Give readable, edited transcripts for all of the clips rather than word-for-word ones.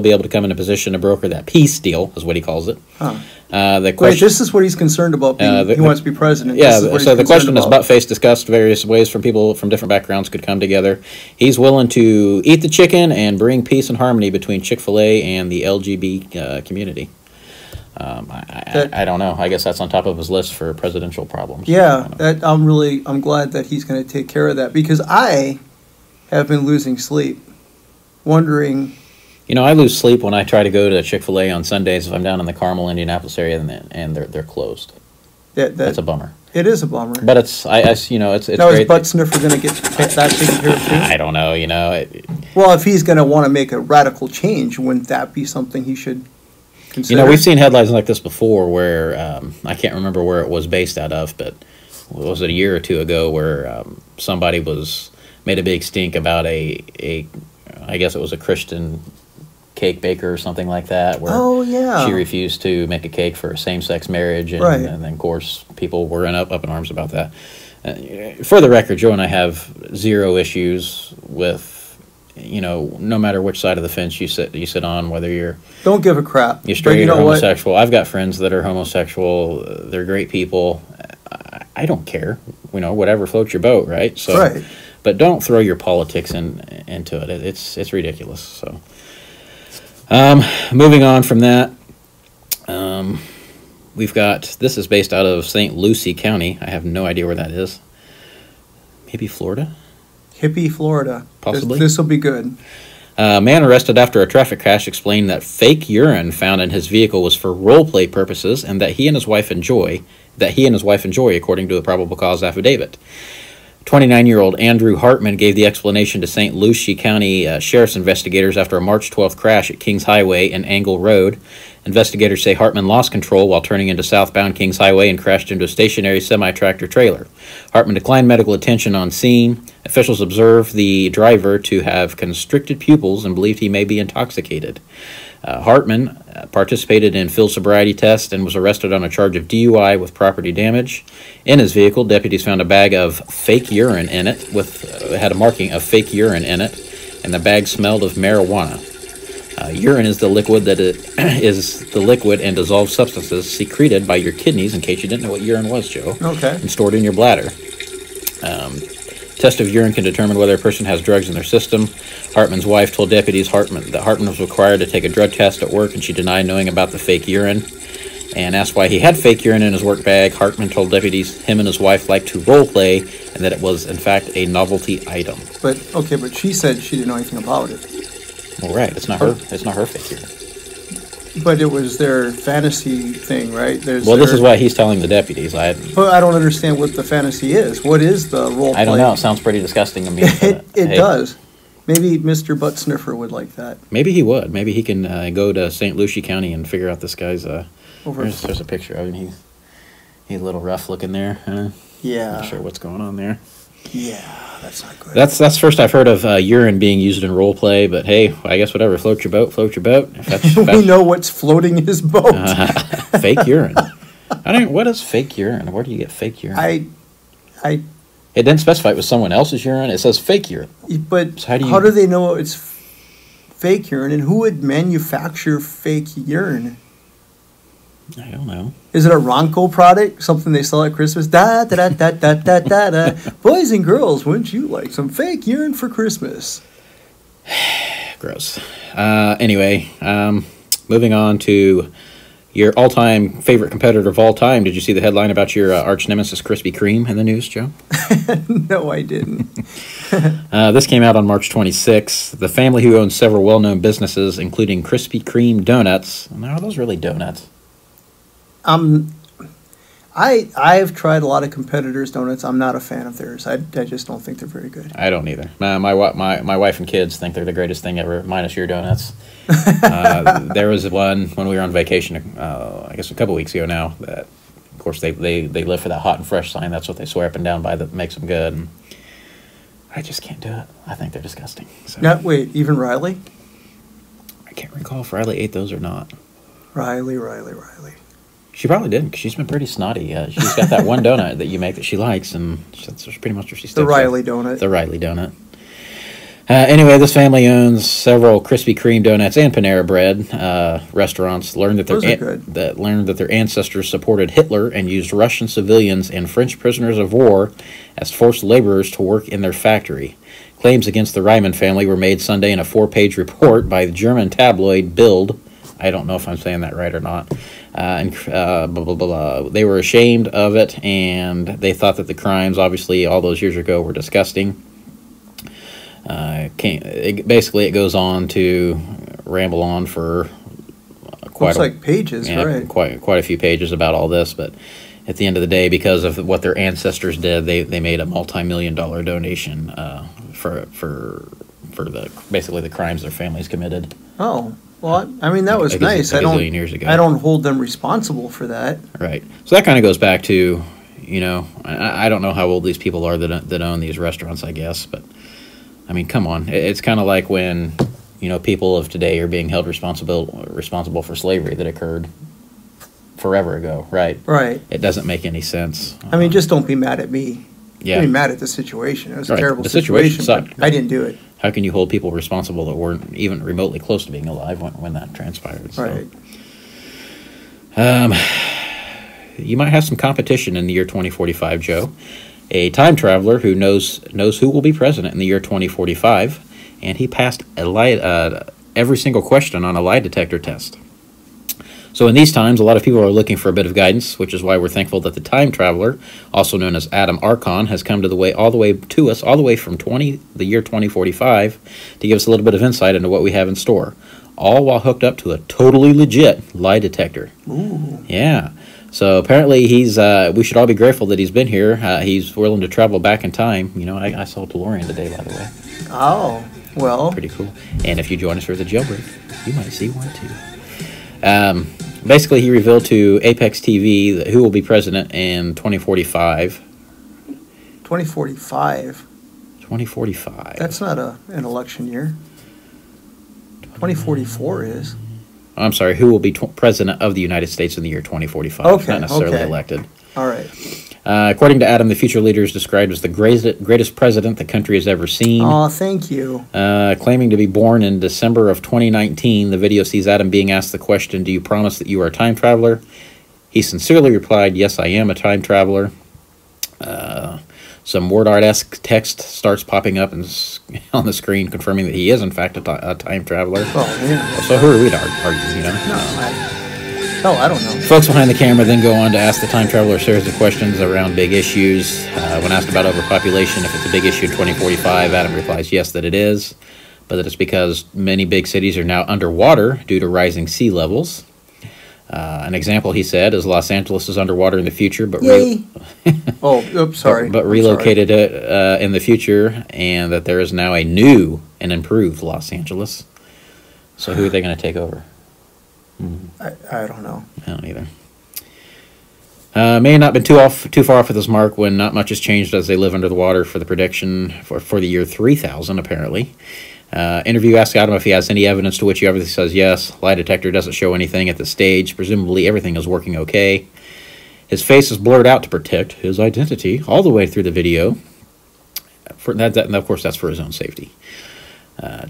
be able to come in a position to broker that peace deal, is what he calls it. Huh. Wait, this is what he's concerned about. He wants to be president. Yeah, so the question is, butt-face discussed various ways from people from different backgrounds could come together. He's willing to eat the chicken and bring peace and harmony between Chick-fil-A and the LGBT community. I don't know. I guess that's on top of his list for presidential problems. Yeah, I'm glad that he's going to take care of that, because I have been losing sleep, wondering. You know, I lose sleep when I try to go to Chick-fil-A on Sundays if I'm down in the Carmel, Indianapolis area, and they're closed. That's a bummer. It is a bummer. But it's now great. Is Butt Sniffer going to get that taken care of too? I don't know. Well, if he's going to want to make a radical change, wouldn't that be something he should consider? We've seen headlines like this before where I can't remember where it was based out of, but was it a year or two ago where somebody made a big stink about I guess it was a Christian cake baker or something like that, where she refused to make a cake for a same-sex marriage, and then of course people were up in arms about that. For the record, Joe and I have zero issues with no matter which side of the fence you sit on, whether you're don't give a crap, you're straight or homosexual. I've got friends that are homosexual. They're great people. I don't care. Whatever floats your boat, right? So, but don't throw your politics into it. It's ridiculous. So. Moving on from that, we've got, this is based out of St. Lucie County. I have no idea where that is. Maybe Florida? Hippie, Florida. Possibly. This will be good. Man arrested after a traffic crash explained that fake urine found in his vehicle was for role play purposes, and that he and his wife enjoy, according to a probable cause affidavit. 29-year-old Andrew Hartman gave the explanation to St. Lucie County Sheriff's investigators after a March 12th crash at Kings Highway and Angle Road. Investigators say Hartman lost control while turning into southbound Kings Highway and crashed into a stationary semi-tractor trailer. Hartman declined medical attention on scene. Officials observed the driver to have constricted pupils and believed he may be intoxicated. Hartman participated in field sobriety tests and was arrested on a charge of DUI with property damage. In his vehicle, deputies found a bag of fake urine in it, it had a marking of fake urine in it, and the bag smelled of marijuana. Urine is the liquid and dissolved substances secreted by your kidneys, in case you didn't know what urine was, Joe. Okay. And stored in your bladder. Test of urine can determine whether a person has drugs in their system. Hartman's wife told deputies that Hartman was required to take a drug test at work, and she denied knowing about the fake urine. And asked why he had fake urine in his work bag, Hartman told deputies him and his wife liked to role play, and that it was, in fact, a novelty item. But she said she didn't know anything about it. Well, right. It's not her fake urine. But it was their fantasy thing, right? This is what he's telling the deputies. But I don't understand what the fantasy is. What is the role play? I don't know. It sounds pretty disgusting to me. It does. Maybe Mr. Butt Sniffer would like that. Maybe he would. Maybe he can go to St. Lucie County and figure out this guy's... There's a picture of him. He's a little rough looking there. Yeah. Not sure what's going on there. Yeah, that's not good. That's first I've heard of urine being used in role play, but hey, I guess whatever, float your boat. We know what's floating his boat. Fake urine. What is fake urine? Where do you get fake urine? It didn't specify it was someone else's urine. It says fake urine. But so how do they know it's fake urine, and who would manufacture fake urine? I don't know. Is it a Ronco product? Something they sell at Christmas? Da da da da da da da. Boys and girls, wouldn't you like some fake urine for Christmas? Gross. Anyway, moving on to your all-time favorite competitor of all time. Did you see the headline about your arch nemesis Krispy Kreme in the news, Joe? No, I didn't. This came out on March 26th. The family who owns several well-known businesses, including Krispy Kreme donuts. Now, are those really donuts? I've tried a lot of competitors' donuts. I'm not a fan of theirs. I just don't think they're very good. I don't either. My wife and kids think they're the greatest thing ever, minus your donuts. There was one when we were on vacation, I guess a couple weeks ago now, that, of course, they live for that hot and fresh sign. That's what they swear up and down by that makes them good. And I just can't do it. I think they're disgusting. So. Wait, even Riley? I can't recall if Riley ate those or not. Riley. She probably didn't, because she's been pretty snotty. She's got that one donut that you make that she likes, and that's pretty much where she sticks. The Riley donut. The Riley donut. Anyway, this family owns several Krispy Kreme donuts and Panera Bread restaurants. Learned that their ancestors supported Hitler and used Russian civilians and French prisoners of war as forced laborers to work in their factory. Claims against the Ryman family were made Sunday in a 4-page report by the German tabloid Bild. I don't know if I'm saying that right or not. Blah, blah, blah. They were ashamed of it, and they thought that the crimes, obviously, all those years ago, were disgusting. Basically, it goes on to ramble on for pages, right? Quite a few pages about all this, but at the end of the day, because of what their ancestors did, they made a multi-million-dollar donation for basically the crimes their families committed. Oh. Well, I mean, that was nice. A gazillion years ago. I don't hold them responsible for that. Right. So that kind of goes back to, I don't know how old these people are that own these restaurants, I guess. But, I mean, come on. It's kind of like when, people of today are being held responsible for slavery that occurred forever ago, right? Right. It doesn't make any sense. I mean, just don't be mad at me. Yeah. Be mad at the situation. It was a terrible situation. Sucked. I didn't do it. How can you hold people responsible that weren't even remotely close to being alive when that transpired? So. Right. You might have some competition in the year 2045, Joe. A time traveler who knows who will be president in the year 2045, and he passed every single question on a lie detector test. So in these times, a lot of people are looking for a bit of guidance, which is why we're thankful that the time traveler, also known as Adam Archon, has come all the way from the year 2045 to give us a little bit of insight into what we have in store, all while hooked up to a totally legit lie detector. Ooh. Yeah. So apparently we should all be grateful that he's been here. He's willing to travel back in time. I saw a DeLorean today, by the way. Oh, well. Pretty cool. And if you join us for the jailbreak, you might see one too. Basically, he revealed to Apex TV who will be president in 2045. 2045? 2045. That's not an election year. 2044 is. I'm sorry, who will be president of the United States in the year 2045. Okay, not necessarily elected. All right. According to Adam, the future leader is described as the greatest president the country has ever seen. Oh, thank you. Claiming to be born in December of 2019, the video sees Adam being asked the question, "Do you promise that you are a time traveler?" He sincerely replied, "Yes, I am a time traveler." Some word art-esque text starts popping up on the screen, confirming that he is, in fact, a time traveler. Oh, yeah. So who are we to argue, No, I don't know. Folks behind the camera then go on to ask the time traveler a series of questions around big issues. When asked about overpopulation, if it's a big issue in 2045, Adam replies yes, that it is, but that it's because many big cities are now underwater due to rising sea levels. An example, he said, is Los Angeles is underwater in the future, but sorry, but relocated in the future, and that there is now a new and improved Los Angeles. So who are they going to take over? I don't know. I don't either. May have not been too far off of this mark when not much has changed as they live under the water for the prediction for the year 3000, apparently. Interview asked Adam if he has any evidence, to which he obviously says yes. Lie detector doesn't show anything at this stage. Presumably everything is working okay. His face is blurred out to protect his identity all the way through the video. And of course, that's for his own safety.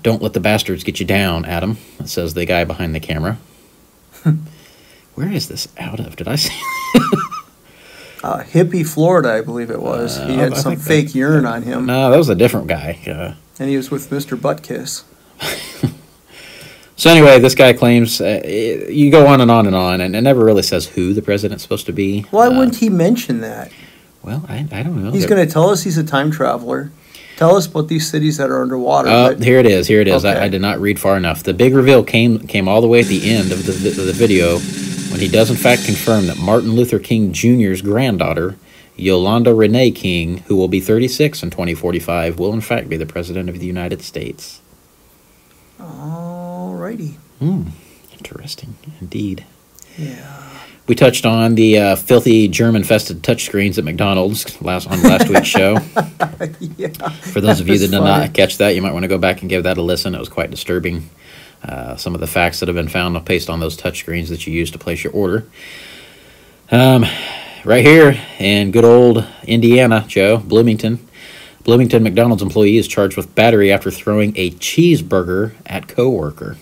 Don't let the bastards get you down, Adam, says the guy behind the camera. Where is this out of? Did I see Hippie, Florida, I believe it was. He had some fake urine on him. No, that was a different guy. And he was with Mr. Buttkiss. So anyway, this guy claims, you go on, and it never really says who the president's supposed to be. Why wouldn't he mention that? Well, I don't know. He's going to tell us he's a time traveler. Tell us about these cities that are underwater. Here it is. Okay. I did not read far enough. The big reveal came all the way at the end of the video, when he does in fact confirm that Martin Luther King Jr.'s granddaughter, Yolanda Renee King, who will be 36 in 2045, will in fact be the president of the United States. Alrighty. Interesting indeed. Yeah. We touched on the filthy German-infested touchscreens at McDonald's on last week's show. Yeah. For those of you that did not catch that, you might want to go back and give that a listen. It was quite disturbing. Some of the facts that have been found based on those touchscreens that you use to place your order. Right here in good old Indiana, Joe, Bloomington, Bloomington McDonald's employee is charged with battery after throwing a cheeseburger at coworker.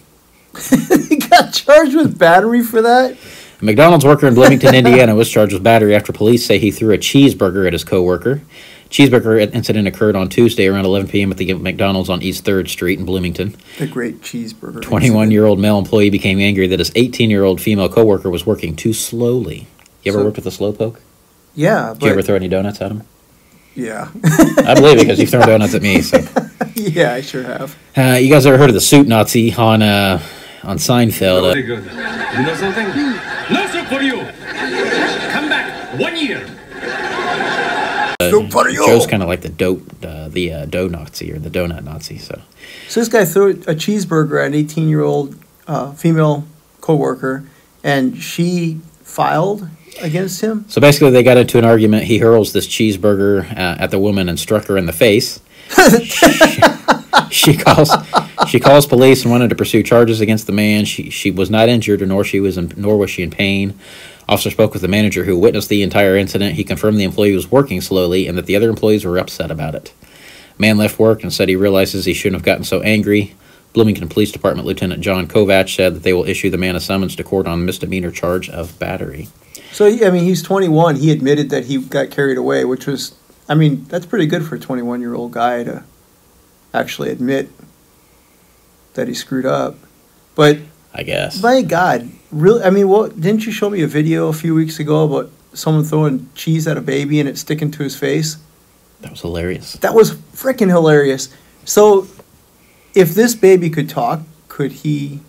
He got charged with battery for that? A McDonald's worker in Bloomington, Indiana was charged with battery after police say he threw a cheeseburger at his coworker. Cheeseburger incident occurred on Tuesday around 11 p.m. at the McDonald's on East 3rd Street in Bloomington. The great cheeseburger. 21-year-old male employee became angry that his 18-year-old female coworker was working too slowly. You ever worked with a slowpoke? Yeah. Did you ever throw any donuts at him? Yeah. I believe it because you've thrown donuts at me. So. Yeah, I sure have. You guys ever heard of the suit Nazi on Seinfeld? Very good. You know something? No soup for you. Come back 1 year. Soup for you. Joe's kind of like the dough Nazi or the donut Nazi. So this guy threw a cheeseburger at an 18-year-old female coworker, and she filed against him. So basically, they got into an argument. He hurls this cheeseburger at the woman and struck her in the face. She calls police and wanted to pursue charges against the man. She was not injured, nor was she in pain. Officer spoke with the manager who witnessed the entire incident. He confirmed the employee was working slowly and that the other employees were upset about it. Man left work and said he realizes he shouldn't have gotten so angry. Bloomington Police Department Lieutenant John Kovach said that they will issue the man a summons to court on misdemeanor charge of battery. So, I mean, he's 21. He admitted that he got carried away, which was, I mean, that's pretty good for a 21-year-old guy to actually admit that he screwed up. But I guess. My God, really? I mean, didn't you show me a video a few weeks ago about someone throwing cheese at a baby and it sticking to his face? That was hilarious. That was freaking hilarious. So, if this baby could talk, could she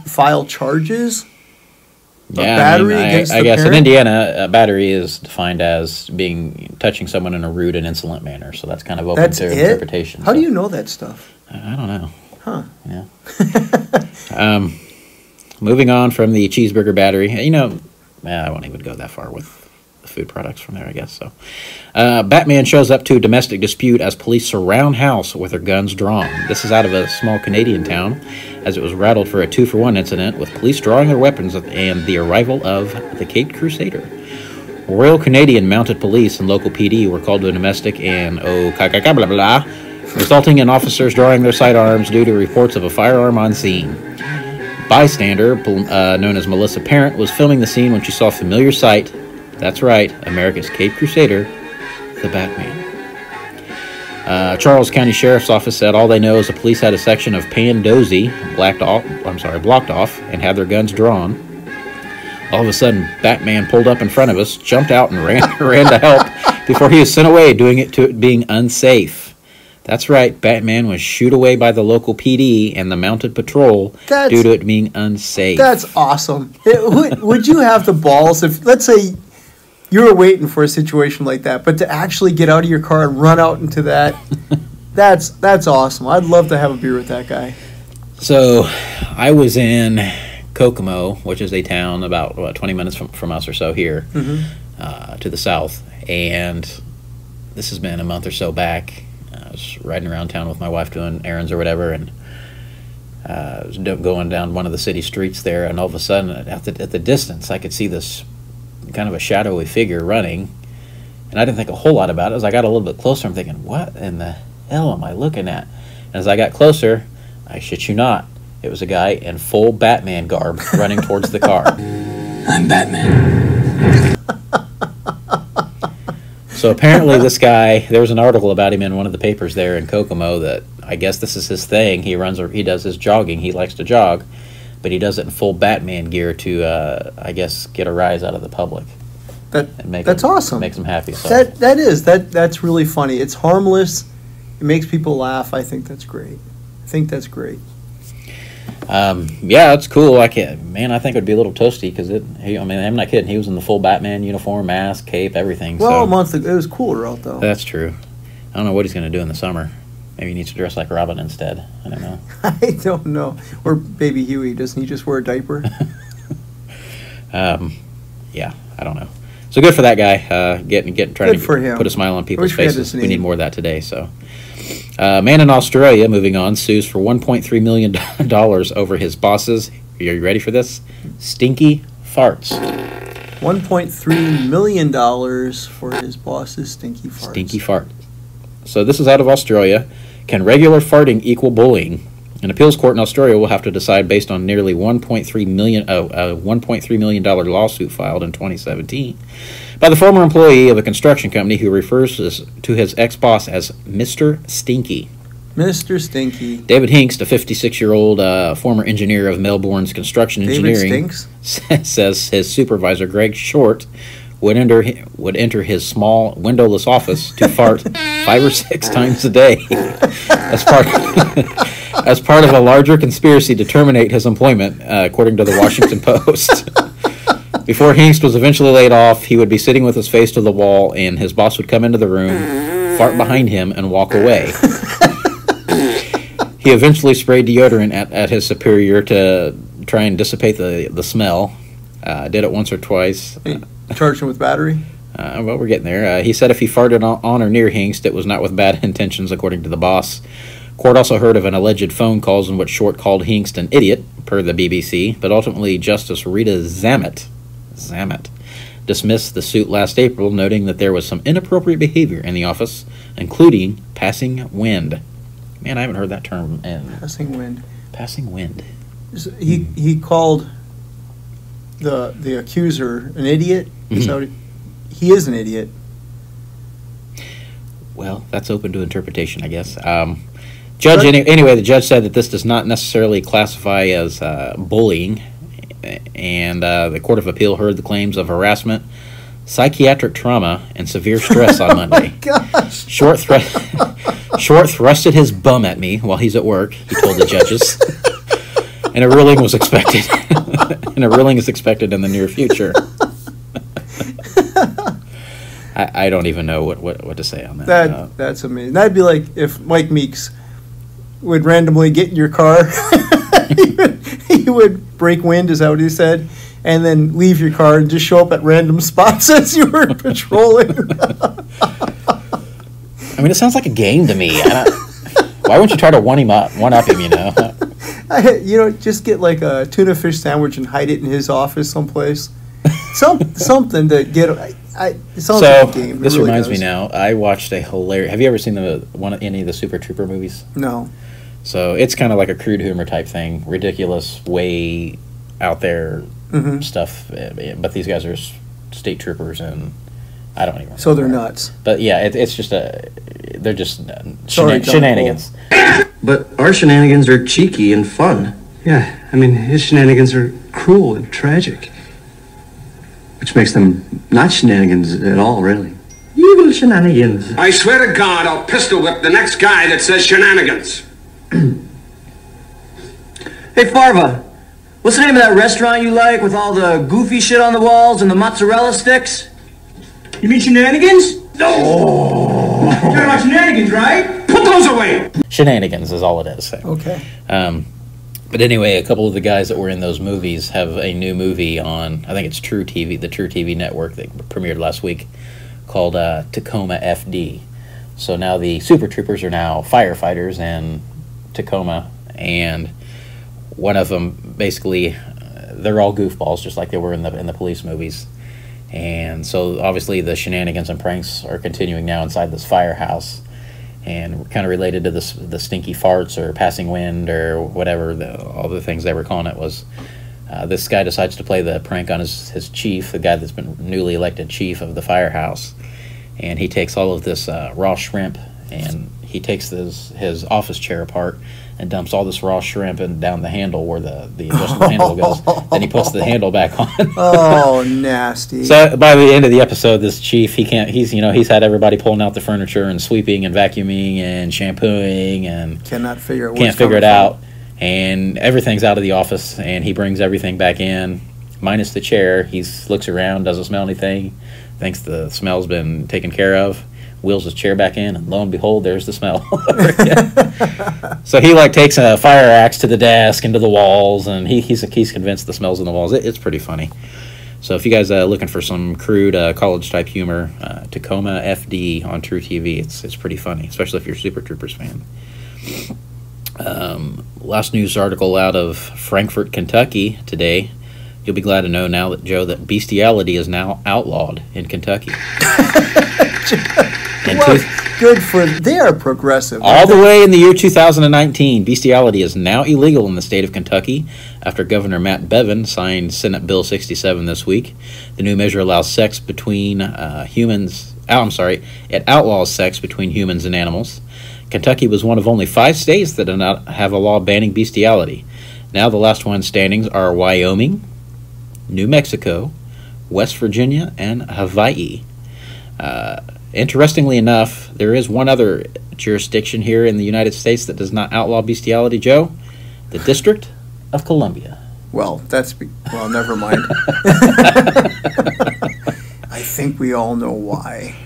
file charges? Yeah, I guess in Indiana, a battery is defined as touching someone in a rude and insolent manner. So that's kind of open to interpretation. How do you know that stuff? I don't know. Huh. Yeah. Moving on from the cheeseburger battery, I won't even go that far with the food products from there, I guess. So, Batman shows up to a domestic dispute as police surround house with their guns drawn. This is out of a small Canadian town, as it was rattled for a 2-for-1 incident, with police drawing their weapons and the arrival of the Caped Crusader. Royal Canadian Mounted Police and local PD were called to a domestic and blah blah blah, resulting in officers drawing their sidearms due to reports of a firearm on scene. Bystander, known as Melissa Parent, was filming the scene when she saw a familiar sight. That's right, America's Caped Crusader, the Batman. Charles County Sheriff's Office said all they know is the police had a section of Pandozy blocked off and had their guns drawn. All of a sudden, Batman pulled up in front of us, jumped out, and ran to help before he was sent away, doing it to it being unsafe. That's right, Batman was shooed away by the local PD and the mounted patrol due to it being unsafe. That's awesome. Would you have the balls if, let's say, you were waiting for a situation like that, but to actually get out of your car and run out into that, that's awesome. I'd love to have a beer with that guy. So, I was in Kokomo, which is a town about 20 minutes from us or so here, to the south, and this has been a month or so back. I was riding around town with my wife doing errands or whatever, and I was going down one of the city streets there, and all of a sudden, at the distance, I could see this kind of a shadowy figure running, and I didn't think a whole lot about it. As I got a little bit closer, I'm thinking, what in the hell am I looking at? And as I got closer, I shit you not, it was a guy in full Batman garb running towards the car. I'm Batman. So apparently this guy, there was an article about him in one of the papers there in Kokomo that I guess this is his thing. He does his jogging. He likes to jog, but he does it in full Batman gear to, I guess, get a rise out of the public. That's awesome. Makes them happy. So. That's really funny. It's harmless. It makes people laugh. I think that's great. Yeah, it's cool. I think it'd be a little toasty because I'm not kidding. He was in the full Batman uniform, mask, cape, everything. Well, a month ago, it was cooler out though. That's true. I don't know what he's going to do in the summer. Maybe he needs to dress like Robin instead. I don't know. I don't know. Or Baby Huey. Doesn't he just wear a diaper? Yeah, I don't know. So good for that guy. Trying to put a smile on people's faces. We need more of that today. So, man in Australia, moving on, sues for $1.3 million over his boss's. Are you ready for this? Stinky farts. $1.3 million for his boss's stinky farts. Stinky fart. So this is out of Australia. Can regular farting equal bullying? An appeals court in Australia will have to decide based on nearly $1.3 million lawsuit filed in 2017 by the former employee of a construction company who refers to his ex-boss as Mr. Stinky. Mr. Stinky. David Hinkst, a 56-year-old former engineer of Melbourne's construction engineering, says his supervisor, Greg Short, would enter his small windowless office to fart 5 or 6 times a day as part of a larger conspiracy to terminate his employment, according to the Washington Post. Before Hinkst was eventually laid off, he would be sitting with his face to the wall, and his boss would come into the room, fart behind him, and walk away. He eventually sprayed deodorant at his superior to try and dissipate the smell. Did it once or twice. Charged him with battery? Well, we're getting there. He said if he farted on or near Hinkst, it was not with bad intentions, according to the boss. Court also heard of an alleged phone calls in which Short called Hinkst an idiot, per the BBC, but ultimately Justice Rita Zammit dismissed the suit last April, noting that there was some inappropriate behavior in the office, including passing wind. Man, I haven't heard that term in... Passing wind. Passing wind. So he called the accuser an idiot? Mm-hmm. He is an idiot. Well, that's open to interpretation, I guess. Anyway, the judge said that this does not necessarily classify as bullying, and the Court of Appeal heard the claims of harassment, psychiatric trauma, and severe stress on Monday. Oh my gosh. Short thrusted his bum at me while he's at work, he told the judges. And a ruling was expected. And a ruling is expected in the near future. I don't even know what to say on that. That's amazing. That'd be like if Mike Meeks would randomly get in your car. he would break wind, is that what he said? And then leave your car and just show up at random spots as you were patrolling. I mean, it sounds like a game to me. Why wouldn't you try to one-up him, you know? Just get like a tuna fish sandwich and hide it in his office someplace. Something to get... it sounds like a game. This really reminds me now. I watched a hilarious... Have you ever seen any of the Super Trooper movies? No. So it's kind of like a crude humor type thing. Ridiculous, way out there stuff. But these guys are state troopers, and I don't even... So they're nuts. But yeah, it's just they're just shenanigans. But our shenanigans are cheeky and fun. Yeah, I mean, his shenanigans are cruel and tragic. Which makes them not shenanigans at all, really. Evil shenanigans. I swear to God, I'll pistol whip the next guy that says shenanigans. Hey, Farva, what's the name of that restaurant you like with all the goofy shit on the walls and the mozzarella sticks? You mean shenanigans? No. You're talking about shenanigans, right? Put those away. Shenanigans is all it is. Okay. But anyway, a couple of the guys that were in those movies have a new movie on, I think it's True TV, the True TV network that premiered last week, called Tacoma FD. So now the Super Troopers are now firefighters in Tacoma, and one of them, basically, they're all goofballs, just like they were in the police movies. And so obviously the shenanigans and pranks are continuing now inside this firehouse. And kind of related to the stinky farts or passing wind or whatever, all the things they were calling it was, this guy decides to play the prank on his chief, the guy that's been newly elected chief of the firehouse. And he takes all of this raw shrimp, and he takes his office chair apart and dumps all this raw shrimp and down the handle where the adjustable handle goes. Then he puts the handle back on. Oh, nasty. So by the end of the episode, this chief, he's had everybody pulling out the furniture and sweeping and vacuuming and shampooing and can't figure it out. And everything's out of the office, and he brings everything back in, minus the chair. He looks around, doesn't smell anything, thinks the smell's been taken care of, wheels his chair back in, and lo and behold, there's the smell. So he takes a fire axe to the desk and to the walls, and he's convinced the smell's in the walls. It's pretty funny. So if you guys are looking for some crude college type humor, Tacoma FD on True TV, it's pretty funny, especially if you're a Super Troopers fan. Last news article out of Frankfort, Kentucky today. You'll be glad to know now that, Joe, that bestiality is now outlawed in Kentucky. Well, good for they are progressive. All the way in the year 2019, bestiality is now illegal in the state of Kentucky after Governor Matt Bevin signed Senate Bill 67 this week. The new measure allows sex between humans. Oh, I'm sorry. It outlaws sex between humans and animals. Kentucky was one of only 5 states that do not have a law banning bestiality. Now the last one standings are Wyoming, New Mexico, West Virginia, and Hawaii. Interestingly enough, there is one other jurisdiction here in the United States that does not outlaw bestiality, Joe. The District of Columbia. Well, never mind. I think we all know why.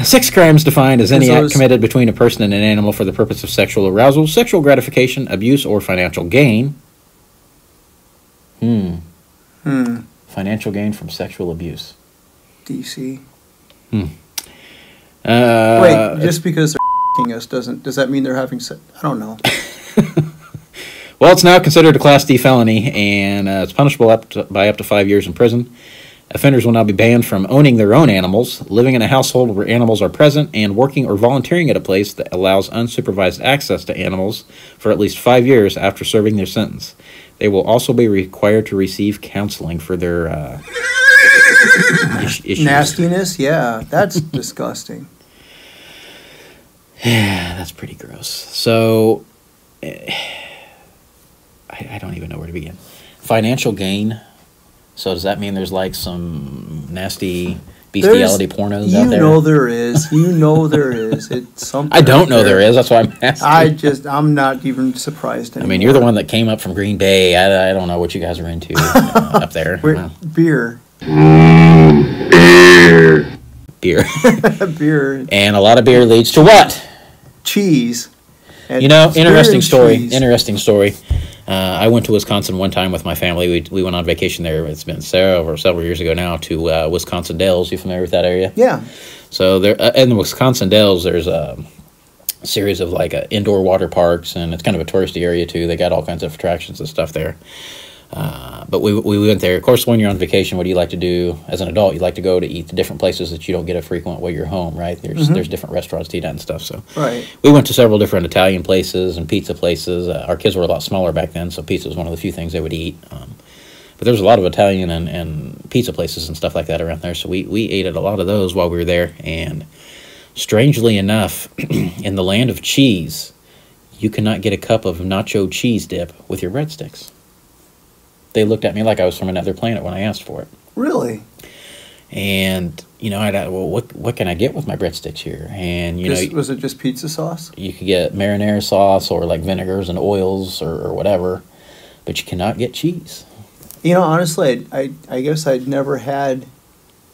6 crimes defined as any act committed between a person and an animal for the purpose of sexual arousal, sexual gratification, abuse, or financial gain. Financial gain from sexual abuse. DC. Wait, just because they're us does that mean they're having sex? I don't know. Well, it's now considered a Class D felony, and it's punishable by up to 5 years in prison. Offenders will now be banned from owning their own animals, living in a household where animals are present, and working or volunteering at a place that allows unsupervised access to animals for at least 5 years after serving their sentence. They will also be required to receive counseling for their issues. Nastiness? Yeah, that's disgusting. Yeah, that's pretty gross. So, I don't even know where to begin. Financial gain. So does that mean there's like some nasty bestiality pornos out there? You know there is. You know there is. It's something. I don't know there is. That's why I'm asking. I'm not even surprised anymore. I mean, you're the one that came up from Green Bay. I don't know what you guys are into up there. Beer. Beer. Beer. And a lot of beer leads to what? Cheese. And interesting story. Cheese. Interesting story. I went to Wisconsin one time with my family. We went on vacation there. It's been several years ago now to Wisconsin Dells. You familiar with that area? Yeah. So there in the Wisconsin Dells, there's a series of like indoor water parks, and it's kind of a touristy area too. They got all kinds of attractions and stuff there. But we went there. Of course, when you're on vacation, what do you like to do as an adult? You like to go to eat the different places that you don't get to frequent while you're home, right? There's different restaurants to eat at and stuff. So we went to several different Italian places and pizza places. Our kids were a lot smaller back then, so pizza was one of the few things they would eat. But there was a lot of Italian and pizza places and stuff like that around there. So we ate at a lot of those while we were there. And strangely enough, in the land of cheese, you cannot get a cup of nacho cheese dip with your breadsticks. They looked at me like I was from another planet when I asked for it. Really? And, I thought, well, what can I get with my breadsticks here? And, was it just pizza sauce? You could get marinara sauce or like vinegars and oils or whatever, but you cannot get cheese. Honestly, I guess I'd never had,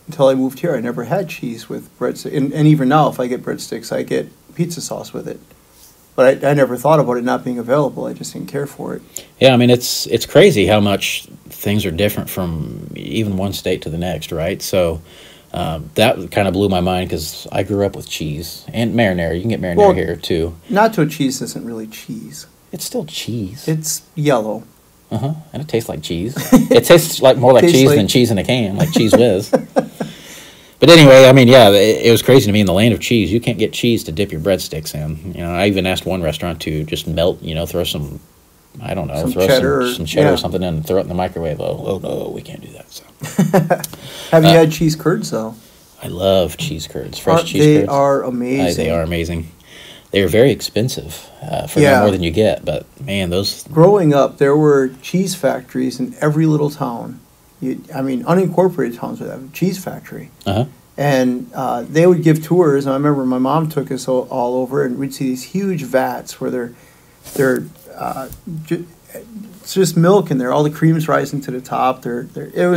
until I moved here, I never had cheese with breadsticks. And even now, if I get breadsticks, I get pizza sauce with it. But I never thought about it not being available. I just didn't care for it. Yeah, I mean, it's crazy how much things are different from even one state to the next, right? So that kind of blew my mind because I grew up with cheese and marinara. You can get marinara here, too. Nacho cheese isn't really cheese. It's still cheese. It's yellow. Uh-huh, and it tastes like cheese. It tastes more like cheese than cheese in a can, like Cheese Whiz. But anyway, I mean, yeah, it was crazy to me. In the land of cheese, you can't get cheese to dip your breadsticks in. I even asked one restaurant to just melt, throw some, I don't know, throw some cheddar or something in and throw it in the microwave. Oh, no, we can't do that. So. Have you had cheese curds, though? I love cheese curds, fresh cheese curds. They are amazing. They are amazing. They are very expensive for more than you get, but, man, those... Growing up, there were cheese factories in every little town. Unincorporated towns would have a cheese factory. Uh-huh. And they would give tours. And I remember my mom took us all over, and we'd see these huge vats where it's just milk in there. All the cream's rising to the top. It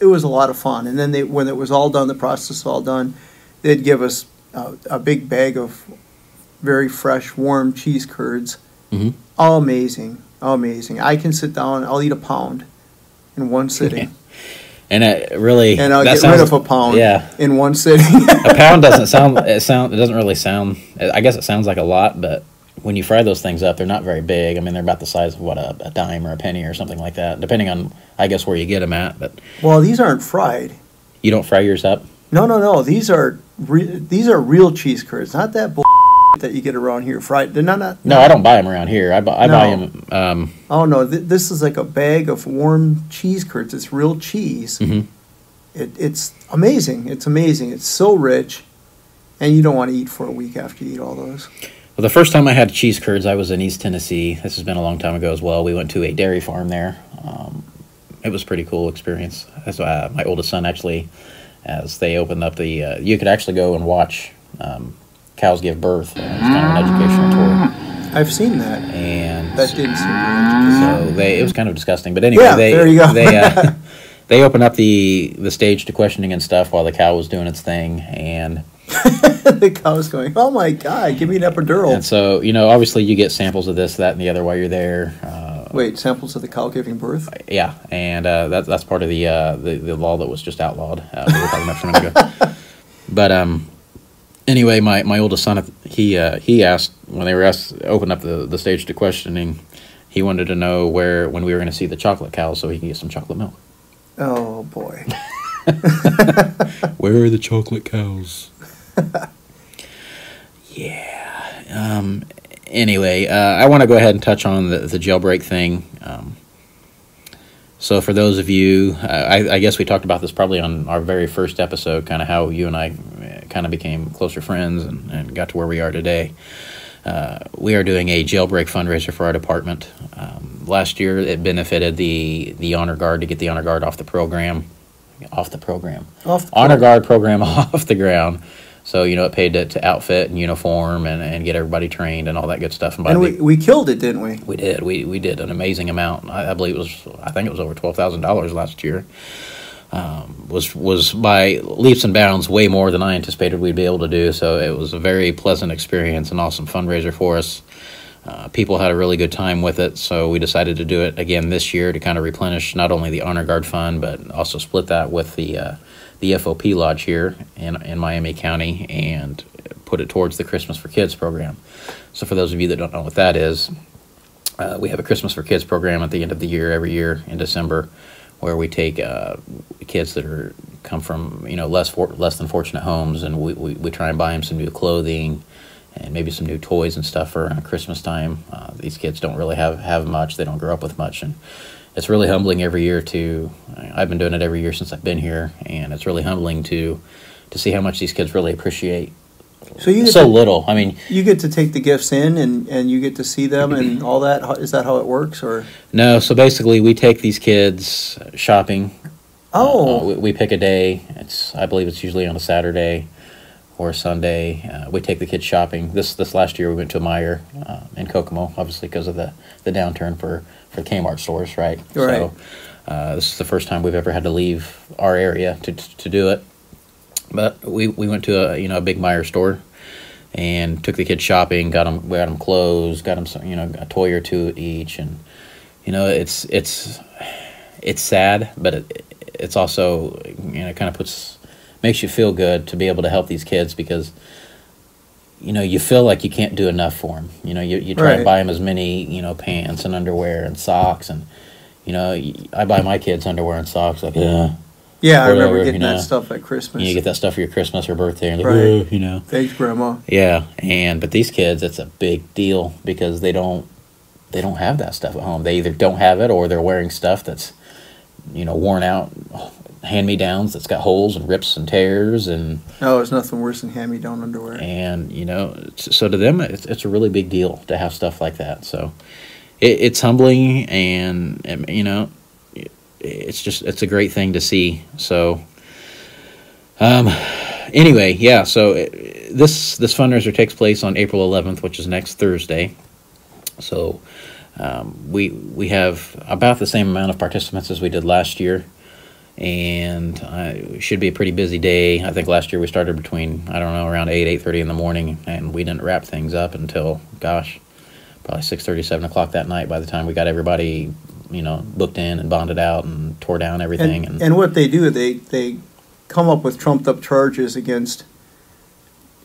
was a lot of fun. And then when it was all done, the process was all done, they'd give us a big bag of very fresh, warm cheese curds. Mm-hmm. All amazing. I can sit down. I'll eat a pound in one sitting. And it really... And I'll get rid of a pound in one sitting. A pound doesn't it doesn't really sound... I guess it sounds like a lot, but when you fry those things up, they're not very big. I mean, they're about the size of, a dime or a penny or something like that, depending on, I guess, where you get them at. But well, these aren't fried. You don't fry yours up? No. These are real cheese curds, not that bull that you get around here. Fried. They're not. No, I don't buy them around here. I buy them. Oh no, this is like a bag of warm cheese curds. It's real cheese. Mhm. It's amazing. It's amazing. It's so rich, and you don't want to eat for a week after you eat all those. Well, the first time I had cheese curds, I was in East Tennessee. This has been a long time ago as well. We went to a dairy farm there. It was a pretty cool experience. That's my oldest son actually, as they opened up the, you could actually go and watch cows give birth. It's kind of an educational tour. I've seen that. And That didn't seem very so it was kind of disgusting. But anyway, Yeah, there you go. They opened up the stage to questioning and stuff while the cow was doing its thing, and the cow's going, oh my God, give me an epidural. and so obviously you get samples of this, that, and the other while you're there. Wait, samples of the cow giving birth? Yeah, and that's part of the law that was just outlawed. We were talking about a minute ago. But anyway, my oldest son, he asked when they were open up the stage to questioning, he wanted to know when we were going to see the chocolate cows so he can get some chocolate milk. Oh boy. Where are the chocolate cows? Yeah. Anyway, I want to go ahead and touch on the jailbreak thing. So for those of you, I guess we talked about this probably on our very first episode, kind of how you and I kind of became closer friends and got to where we are today. We are doing a jailbreak fundraiser for our department. Last year, it benefited the Honor Guard to get the Honor Guard off the program. Honor Guard program off the ground. So, it paid to outfit and uniform and get everybody trained and all that good stuff. And we killed it, didn't we? We did. We did an amazing amount. I believe I think it was over $12,000 last year. Was by leaps and bounds way more than I anticipated we'd be able to do. So it was a very pleasant experience, an awesome fundraiser for us. People had a really good time with it, so we decided to do it again this year to kind of replenish not only the Honor Guard fund, but also split that with the FOP Lodge here in Miami County and put it towards the Christmas for Kids program. So for those of you that don't know what that is, we have a Christmas for Kids program at the end of the year, every year in December, where we take kids that come from less than fortunate homes, and we try and buy them some new clothing and maybe some new toys and stuff for around Christmas time. These kids don't really have much. They don't grow up with much, and it's really humbling every year I've been doing it every year since I've been here, and it's really humbling to see how much these kids really appreciate little. I mean, you get to take the gifts in and you get to see them and all that. Is that how it works, or no? So basically, we take these kids shopping. Oh, we pick a day. I believe it's usually on a Saturday or a Sunday. We take the kids shopping. This last year we went to a Meijer in Kokomo, obviously because of the downturn for Kmart stores, right? Right. So this is the first time we've ever had to leave our area to do it. But we went to a big Meijer store and took the kids shopping. Got them clothes. Got them some, a toy or two each, and it's sad, but it's also kind of makes you feel good to be able to help these kids because you feel like you can't do enough for them. You try and buy them as many pants and underwear and socks, and I buy my kids underwear and socks like yeah, I remember getting that stuff at Christmas. You get that stuff for your Christmas or birthday, and like, Thanks, Grandma. Yeah, but these kids, it's a big deal because they don't have that stuff at home. They either don't have it or they're wearing stuff that's worn out, hand-me-downs that's got holes and rips and tears, and there's nothing worse than hand-me-down underwear. And so to them, it's a really big deal to have stuff like that. So it's humbling, and it's a great thing to see. So anyway, yeah. So this fundraiser takes place on April 11th, which is next Thursday. So we have about the same amount of participants as we did last year. And it should be a pretty busy day. I think last year we started between, around 8:30 in the morning, and we didn't wrap things up until, probably 6:30, 7 o'clock that night by the time we got everybody, booked in and bonded out and tore down everything. And what they do, they come up with trumped-up charges against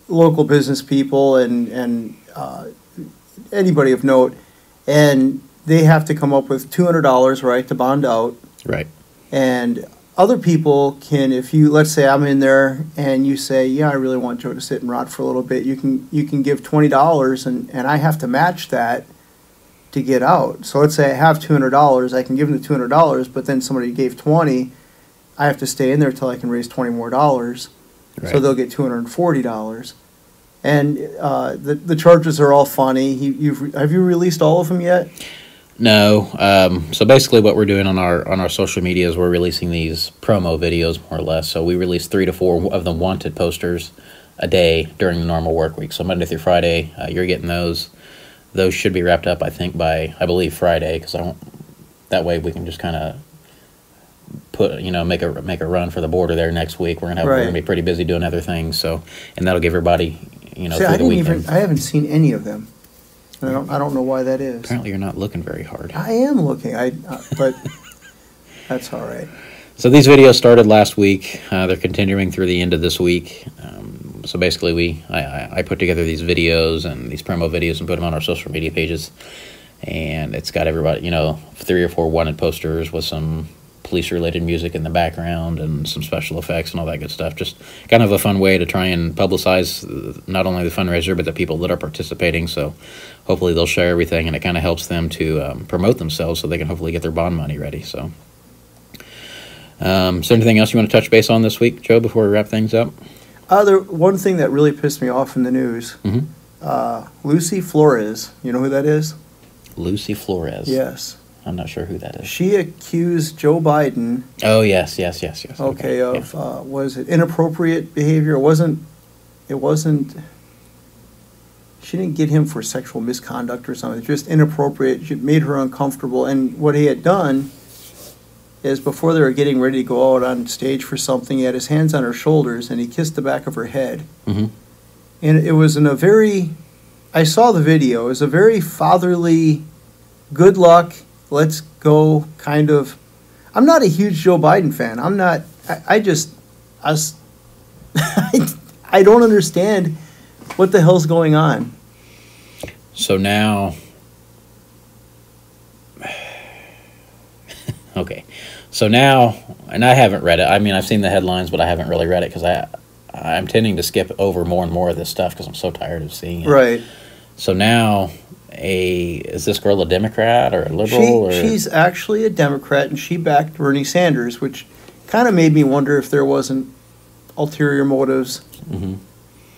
local business people and anybody of note, and they have to come up with $200, right, to bond out. Right. And other people can, if you, let's say I'm in there and you say, yeah, I really want Joe to sit and rot for a little bit, you can give $20 and I have to match that to get out. So let's say I have $200, I can give them the $200, but then somebody gave 20, I have to stay in there till I can raise $20 more. Right. So they'll get $240. And the charges are all funny. Have you released all of them yet? No. So basically what we're doing on our social media is we're releasing these promo videos more or less. So we release 3 to 4 of the wanted posters a day during the normal work week. So Monday through Friday, you're getting those. Those should be wrapped up, I think, by, I believe, Friday, because that way we can just kind of make a run for the border there next week. We're gonna be pretty busy doing other things. So, and that'll give everybody, See, through the weekend. I haven't seen any of them. I don't know why that is. Apparently, you're not looking very hard. I am looking. But that's all right. So these videos started last week. They're continuing through the end of this week. So basically, I put together these videos and these promo videos and put them on our social media pages. And it's got everybody, 3 or 4 wanted posters with some police-related music in the background and some special effects and all that good stuff. Just kind of a fun way to try and publicize not only the fundraiser, but the people that are participating. So hopefully they'll share everything, and it kind of helps them to promote themselves so they can hopefully get their bond money ready. So, is there anything else you want to touch base on this week, Joe, before we wrap things up? One thing that really pissed me off in the news, Lucy Flores, you know who that is? Lucy Flores. Yes. I'm not sure who that is. She accused Joe Biden. Oh, yes. Okay, of was it inappropriate behavior? It wasn't. She didn't get him for sexual misconduct or something. Just inappropriate. It made her uncomfortable. And what he had done is, before they were getting ready to go out on stage for something, he had his hands on her shoulders and he kissed the back of her head. Mm-hmm. And it was in a very, I saw the video, it was a very fatherly, good luck, let's go kind of. I'm not a huge Joe Biden fan. I'm not, I don't understand what the hell's going on. So now, okay. So now, and I haven't read it. I mean, I've seen the headlines, but I haven't really read it because I'm tending to skip over more and more of this stuff because I'm so tired of seeing it. Right. So now, is this girl a Democrat or a liberal? She's actually a Democrat, and she backed Bernie Sanders, which kind of made me wonder if there wasn't ulterior motives. Mm-hmm.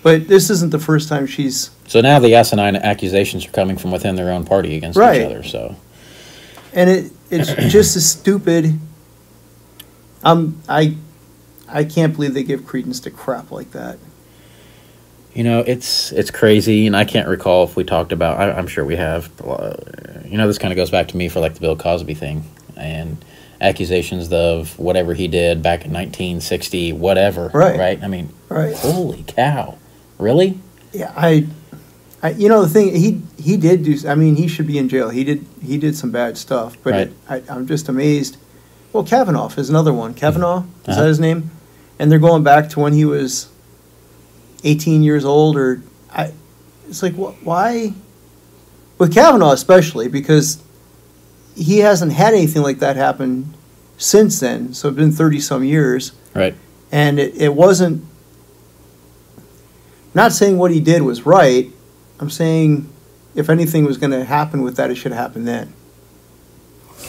But this isn't the first time she's. So now the asinine accusations are coming from within their own party against each other. So. And it's just as stupid. I can't believe they give credence to crap like that. It's crazy, and I can't recall if we talked about. I'm sure we have. This kind of goes back to me for like the Bill Cosby thing and accusations of whatever he did back in 1960, whatever. Right. I mean, holy cow, really? Yeah, the thing he did do. I mean, he should be in jail. He did some bad stuff, but I'm just amazed. Well, Kavanaugh is another one. Kavanaugh, is that his name? And they're going back to when he was 18 years old, it's like, why? With Kavanaugh especially, because he hasn't had anything like that happen since then. So it's been 30-some years. Right. And it wasn't, not saying what he did was right. I'm saying if anything was going to happen with that, it should have happened then.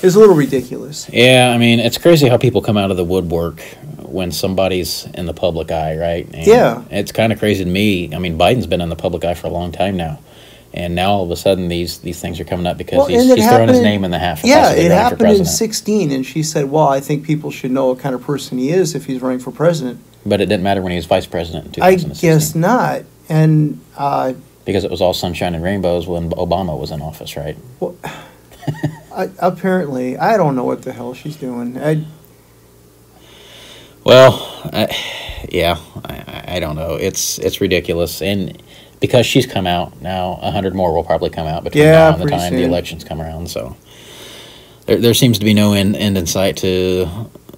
It's a little ridiculous. Yeah, I mean, it's crazy how people come out of the woodwork when somebody's in the public eye, right? And yeah. It's kind of crazy to me. I mean, Biden's been in the public eye for a long time now. And now all of a sudden these things are coming up because he's throwing his name in the hat for it happened in 2016, and she said, well, I think people should know what kind of person he is if he's running for president. But it didn't matter when he was vice president in 2016. I guess not. And because it was all sunshine and rainbows when Obama was in office, right? Well, apparently, I don't know what the hell she's doing. I don't know. It's ridiculous, and because she's come out now, 100 more will probably come out between now and the time the elections come around. So there seems to be no end in sight to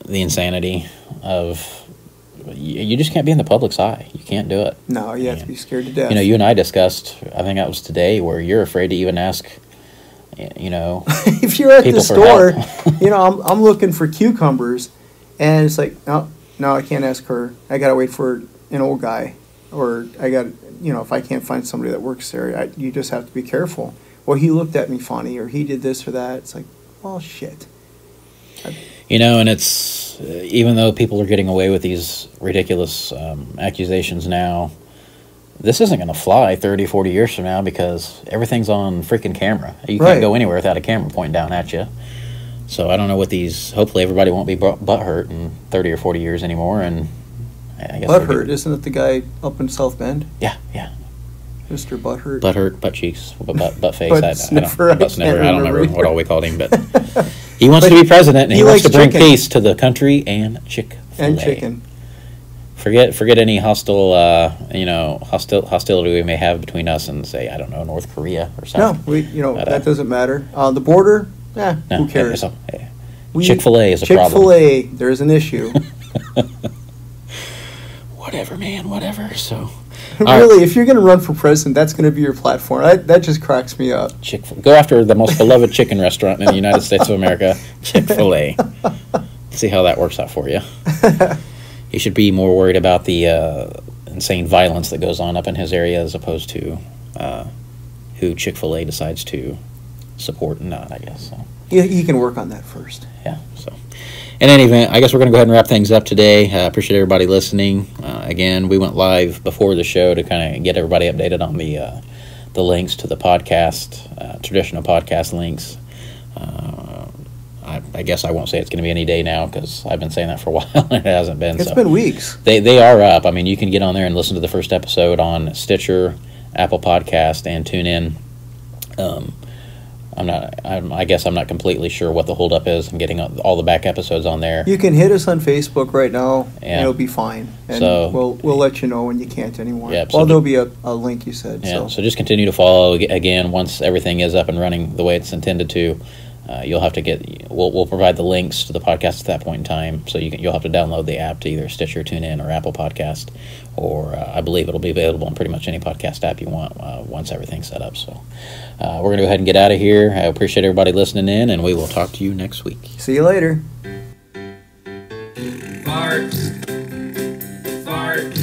the insanity of. You just can't be in the public's eye. You can't do it. No, you have to be scared to death. You and I discussed, I think that was today, where you're afraid to even ask. If you're at the store, I'm looking for cucumbers, And it's like, no, I can't ask her. I got to wait for an old guy. Or I got, if I can't find somebody that works there, you just have to be careful. Well, he looked at me funny, or he did this or that. It's like, well, shit. And it's, even though people are getting away with these ridiculous accusations now, this isn't going to fly 30, 40 years from now because everything's on freaking camera. You can't go anywhere without a camera pointing down at you. So I don't know what these, hopefully everybody won't be butthurt in 30 or 40 years anymore. And I guess Butthurt, isn't it the guy up in South Bend? Yeah. Mr. Butthurt. Butthurt, butt cheeks, butt face. Butt sniffer. I don't remember what all we called him, but he wants to be president and he wants to bring peace to the country and Chick-fil-A. And chicken. Forget any hostility we may have between us and, say, I don't know, North Korea or something. No, that doesn't matter. The border, who cares? Chick-fil-A is a problem. Chick-fil-A, there's an issue. Whatever, man, whatever. So, really, if you're going to run for president, that's going to be your platform. That just cracks me up. Go after the most beloved chicken restaurant in the United States of America, Chick-fil-A. See how that works out for you. You should be more worried about the insane violence that goes on up in his area as opposed to who Chick-fil-A decides to support and not, I guess. So. You can work on that first. Yeah, so. In any event, I guess we're going to go ahead and wrap things up today. I appreciate everybody listening. Again, we went live before the show to kind of get everybody updated on the links to the podcast, traditional podcast links. I guess I won't say it's going to be any day now because I've been saying that for a while and it hasn't been. It's been weeks. They are up. I mean, you can get on there and listen to the first episode on Stitcher, Apple Podcast, and TuneIn. I guess I'm not completely sure what the holdup is in getting all the back episodes on there. You can hit us on Facebook right now, and it'll be fine. And so, we'll let you know when you can't anymore. Yep, well, there'll be a link, you said. Yeah, so just continue to follow. Again, once everything is up and running the way it's intended to, you'll have to we'll provide the links to the podcast at that point in time. So you'll have to download the app to either Stitcher, TuneIn, or Apple Podcast, or I believe it'll be available on pretty much any podcast app you want once everything's set up. So we're going to go ahead and get out of here. I appreciate everybody listening in, and we will talk to you next week. See you later. Fart. Fart.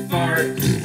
Fart.